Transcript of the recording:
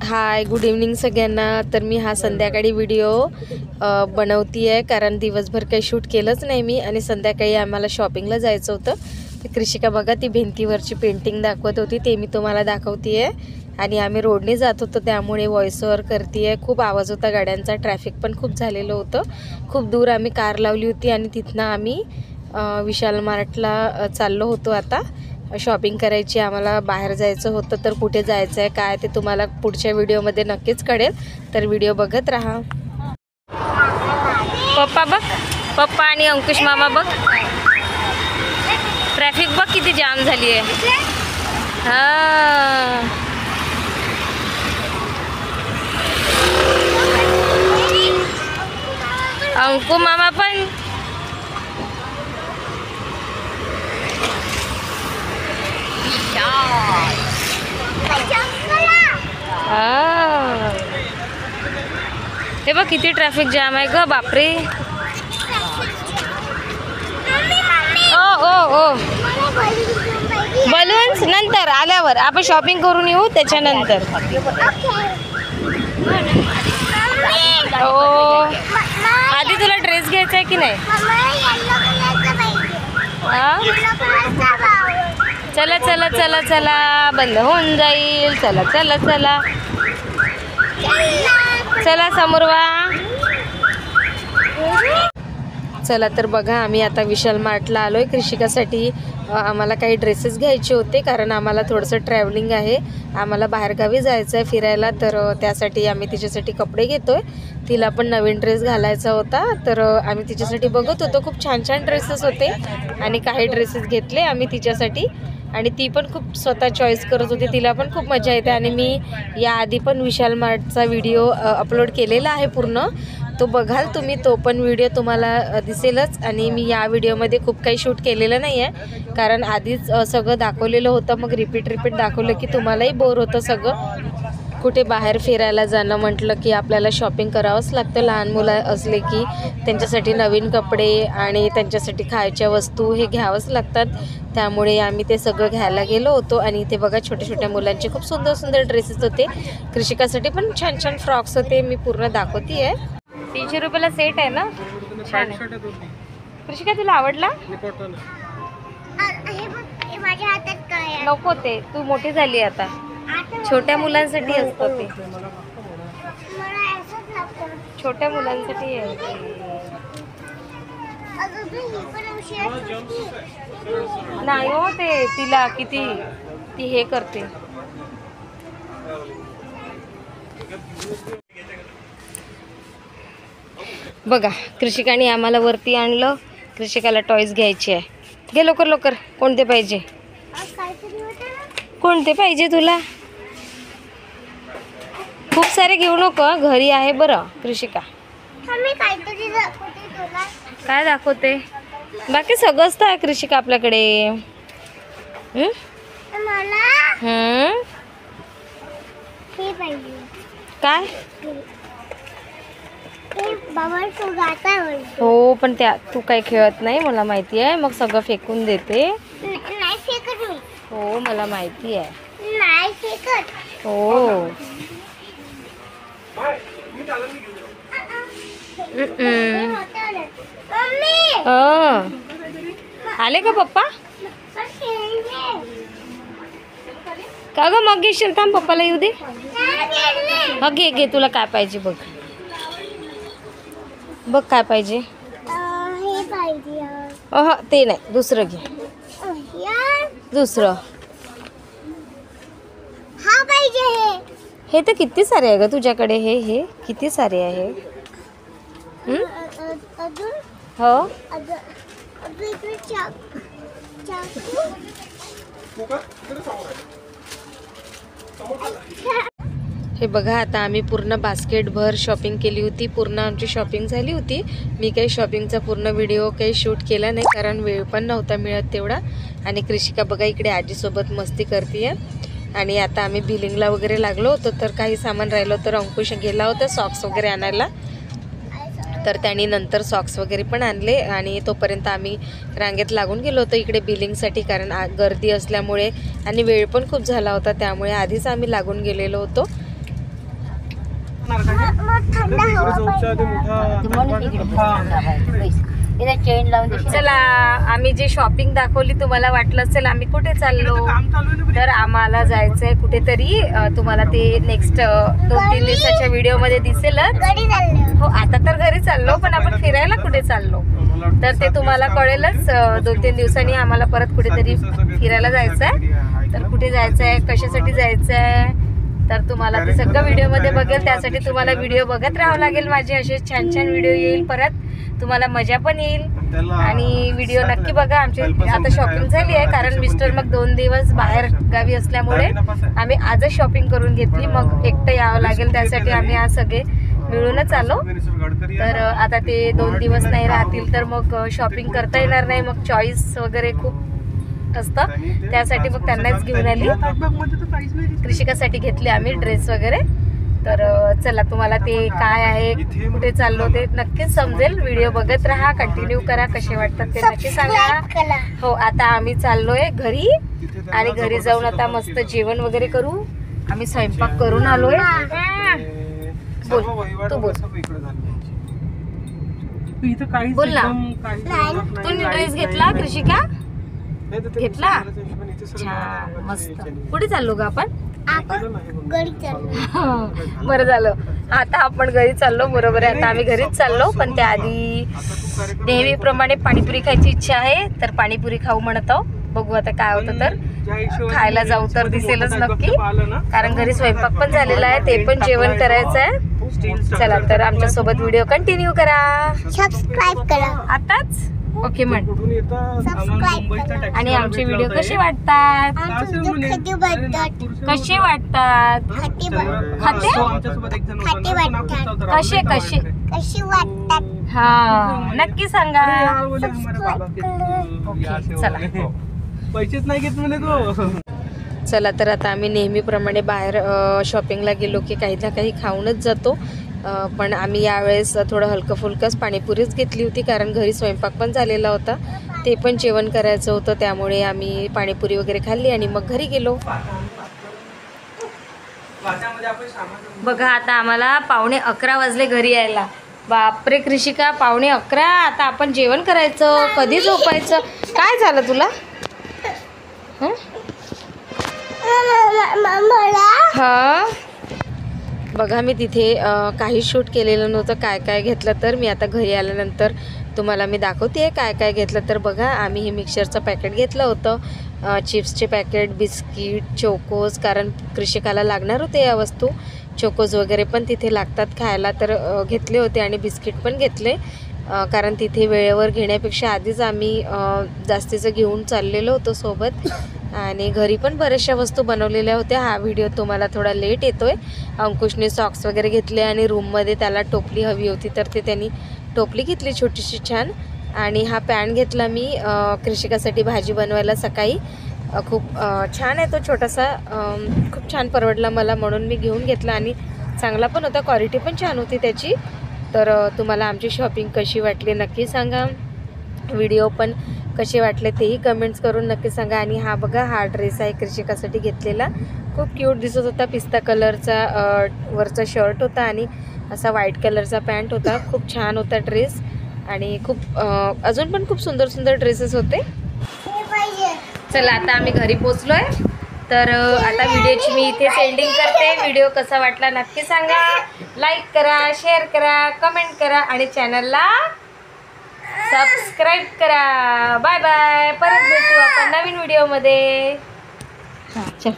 हाय, good evening सगळ्यांना। तर मी हा संध्याकाळी व्हिडिओ बनवती आहे कारण दिवसभर काही शूट केलंच नाही मी आणि संध्याकाळी आम्हाला शॉपिंगला जायचं होतं। कृषिका बघा ती भिंतीवरची पेंटिंग दाखवत होती, ते मी तुम्हाला दाखवते आहे। आणि आम्ही रोडने जात होतो त्यामुळे व्हॉइस ओव्हर करते आहे। खूप आवाज होता गाड्यांचा, ट्रॅफिक पण खूप झालेलं होतं। खूप दूर आम्ही कार लावली होती आणि तिथनं आम्ही विशाल मार्टला चाललो होतो। आता शॉपिंग करायची, आम्हाला बाहेर जायचं होतं। तर कुठे जायचं आहे काय ते तुम्हाला पुढच्या व्हिडिओमध्ये नक्कीच कळेल, तर व्हिडिओ बघत राहा। पप्पा बघ, पप्पा आणि अंकुश मामा बघ, ट्रॅफिक बघ किती जाम झाली आहे। हां, अंकु मामा पण हे बघ किती ट्रॅफिक जाम आहे ग, बापरे। ओ ओ ओ बलून्स नंतर आल्यावर आपण शॉपिंग करून येऊ त्याच्यानंतर। ओ आधी तुला ड्रेस घ्यायचा आहे की नाही? चला चला चला चला, बंद होऊन जाईल। चला चला चला चला समोर वा। चला तर बघा, आम्ही आता विशाल मार्टला आलो आहे कृषिकासाठी। आम्हाला काही ड्रेसेस घ्यायचे होते कारण आम्हाला थोडंसं ट्रॅव्हलिंग आहे, आम्हाला बाहेरगावी जायचं आहे फिरायला। तर त्यासाठी आम्ही तिच्यासाठी कपडे घेतो आहे। तिला पण नवीन ड्रेस घालायचा होता, तर आम्ही तिच्यासाठी बघत होतो। खूप छान छान ड्रेसेस होते आणि काही ड्रेसेस घेतले आम्ही तिच्यासाठी आणि ती पण खूप स्वतः चॉईस करत होती, तिला पण खूप मजा येते। आणि मी याआधी पण विशाल मार्टचा व्हिडिओ अपलोड केलेला आहे पूर्ण, तो बघाल तुम्ही, तो पण व्हिडिओ तुम्हाला दिसेलच। आणि मी या व्हिडिओमध्ये खूप काही शूट केलेलं नाही आहे कारण आधीच सगळं दाखवलेलं होतं, मग रिपीट दाखवलं की तुम्हालाही बोर होतं सगळं। कुठे बाहेर फिरायला जाणं म्हटलं की आपल्याला शॉपिंग करावंच लागतं। लहान मुलं असले की त्यांच्यासाठी नवीन कपडे आणि त्यांच्यासाठी खायच्या वस्तू हे घ्यावंच लागतात, त्यामुळे आम्ही ते सगळं घ्यायला गेलो होतो। आणि इथे बघा छोट्या छोट्या मुलांचे खूप सुंदर सुंदर ड्रेसेस होते, कृषिकासाठी पण छान छान फ्रॉक्स होते, मी पूर्ण दाखवते आहे। 300 रुपयाला सेट आहे ना, छान आहे। कृषिका तुला आवडला? नको, ते तू मोठी झाली आता, छोट्या मुलांसाठी असतं ते, छोट्या मुलांसाठी आहे। नाही हो, ते तिला किती ती हे करते। बघा कृषिकाने आम्हाला वरती आणलं, कृषिकाला टॉयज घ्यायचे आहे। घे लवकर लवकर, कोणते पाहिजे, कोणते पाहिजे तुला? खूप सारे घेऊ नको, घरी आहे बरं कृषिका। काय दाखवते? बाकी सगळंच तर आहे कृषिका आपल्याकडे। काय? हो, पण त्या तू काही खेळत नाही मला माहिती आहे, मग सगळं फेकून देते। हो मला माहिती आहे। हो आले का पप्पा? का ग मग घेशील? थांब पप्पाला येऊ दे। मग घे घे, तुला काय पाहिजे बघ, बघ काय पाहिजे। ते नाही, दुसरं घे, दुसरं। हे तर किती सारे आहे ग तुझ्याकडे, हे किती सारे आहे। हो हे बघा, आता आम्ही पूर्ण बास्केटभर शॉपिंग केली होती, पूर्ण आमची शॉपिंग झाली होती। मी काही शॉपिंगचा पूर्ण व्हिडिओ काही शूट केला नाही कारण वेळ पण नव्हता मिळत तेवढा। आणि कृषिका बघा इकडे आजीसोबत मस्ती करते आहे। आणि आता आम्ही बिलिंगला वगैरे लागलो होतो, तर काही सामान राहिलं तर अंकुश गेला होता सॉक्स वगैरे आणायला, तर त्यांनी नंतर सॉक्स वगैरे पण आणले आणि तोपर्यंत आम्ही रांगेत लागून गेलो होतो इकडे बिलिंगसाठी, कारण गर्दी असल्यामुळे आणि वेळ पण खूप झाला होता त्यामुळे आधीच आम्ही लागून गेलेलो होतो। चला आम्ही जे शॉपिंग दाखवली तुम्हाला वाटलं असेल आम्ही कुठे चाललो, तर आम्हाला जायचंय कुठेतरी. तुम्हाला ते नेक्स्ट 2-3 दिवसाच्या व्हिडिओ मध्ये दिसेलच. हो आता तर घरी चाललो, पण आपण फिरायला कुठे चाललो तर ते तुम्हाला कळेलच. 2-3 दिवसांनी आम्हाला परत कुठेतरी फिरायला जायचंय. तर कुठे जायचंय, कशासाठी जायचंय, तर तुम्हाला ते सगळं व्हिडिओमध्ये बघेल. त्यासाठी तुम्हाला व्हिडिओ बघत राहावं लागेल. माझे असे छान छान व्हिडिओ येईल, परत तुम्हाला मजा पण येईल. आणि व्हिडिओ नक्की बघा. आमची आता शॉपिंग झाली आहे, कारण मिस्टर मग 2 दिवस बाहेर गावी असल्यामुळे आम्ही आजच शॉपिंग करून घेतली. मग एकटं यावं लागेल, त्यासाठी आम्ही आज सगळे मिळूनच आलो. तर आता ते 2 दिवस नाही राहतील तर मग शॉपिंग करता येणार नाही. मग चॉईस वगैरे खूप असतं, त्यासाठी मग त्यांनाच घेऊन आली. कृषिकासाठी घेतले आम्ही ड्रेस वगैरे. तर चला तुम्हाला ते काय आहे, कुठे चाललो ते नक्कीच समजेल. व्हिडिओ बघत राहा, कंटिन्यू करा. कसे वाटतात ते नक्की सांगा. हो आता आम्ही चाललोय घरी, आणि घरी जाऊन आता मस्त जेवण वगैरे करू. आम्ही स्वयंपाक करून आलोय. बोल तू बोल बोल ना. तू ड्रेस घेतला कृषिका? घेतला? छान मस्त. कुठे चाललो ग आपण? बरं झालं आता आपण घरी चाललो. बरोबर आहे, आता आम्ही घरीच चाललो. पण त्याआधी नेहमीप्रमाणे पाणीपुरी खायची इच्छा आहे, तर पाणीपुरी खाऊ म्हणत आहो. बघू आता काय होतं, तर खायला जाऊ तर दिसेलच नक्की. कारण घरी स्वयंपाक पण झालेला आहे, ते पण जेवण करायचं आहे. चला तर आमच्या सोबत व्हिडिओ कंटिन्यू करा, सबस्क्राईब करा आताच. ओके म्हण. आणि आमचे व्हिडिओ कसे वाटतात? कसे वाटतात? कसे कसे कसे वाटतात? हा नक्की सांगा. ओके चला. पैसेच नाही घेत म्हणे तो. चला तर आता आम्ही नेहमीप्रमाणे बाहेर शॉपिंगला गेलो की काही ना काही खाऊनच जातो. पण आम्ही यावेळेस थोडं हलकं फुलकंच पाणीपुरीच घेतली होती, कारण घरी स्वयंपाक पण झालेला होता, ते पण जेवण करायचं होतं. त्यामुळे आम्ही पाणीपुरी वगैरे खाल्ली आणि मग घरी गेलो. बघा आता आम्हाला 11:15 वाजले घरी यायला. बापरे कृषिका, 11:15. आता आपण जेवण करायचं, कधी झोपायचं? काय झालं तुला? हा बघा मी तिथे काही शूट केलेलं नव्हतं. काय काय घेतलं तर मी आता घरी आल्यानंतर तुम्हाला मी दाखवते काय काय घेतलं. तर बघा आम्ही हे मिक्सरचं पॅकेट घेतलं होतं, चिप्सचे पॅकेट, बिस्किट, चोकोज, कारण कृषिकाला लागणार होते या वस्तू. चोकोज वगैरे पण तिथे लागतात खायला, तर घेतले होते. आणि बिस्किट पण घेतले, कारण तिथे वेळेवर घेण्यापेक्षा आधीच आम्ही जास्तीचं घेऊन चाललेलो होतो सोबत. आणि घरी पण बऱ्याचशा वस्तू बनवलेल्या होत्या. हा व्हिडिओ तुम्हाला थोडा लेट येतोय. अंकुशने सॉक्स वगैरे घेतले आणि रूममध्ये त्याला टोपली हवी होती, तर ते त्यांनी टोपली घेतली छोटीशी छान. आणि हा पॅन घेतला मी कृषिकासाठी भाजी बनवायला सकाळी. खूप छान आहे तो छोटासा, खूप छान परवडला मला, म्हणून मी घेऊन घेतला. आणि चांगला पण होता, क्वालिटी पण छान होती त्याची. तर तुम्हाला आमची शॉपिंग कशी वाटली नक्की सांगा. व्हिडिओ पण कसे वाटले तेही कमेंट्स करून नक्की सांगा. आणि हा बघा हा ड्रेस आहे कृषिकासाठी घेतलेला, खूप क्यूट दिसत होता. पिस्ता कलरचा वरचा शर्ट होता आणि असा व्हाईट कलरचा पॅन्ट होता. खूप छान होता ड्रेस. आणि खूप अजून पण खूप सुंदर सुंदर ड्रेसेस होते. चला आता आम्ही घरी पोचलोय. तर आता व्हिडिओची मी इथे एंडिंग करते. व्हिडिओ कसा वाटला नक्की सांगा. लाईक करा, शेअर करा, कमेंट करा आणि चॅनलला सबस्क्राईब करा. Bye bye. परत भेटू आपण नवीन व्हिडिओमध्ये. हां चल.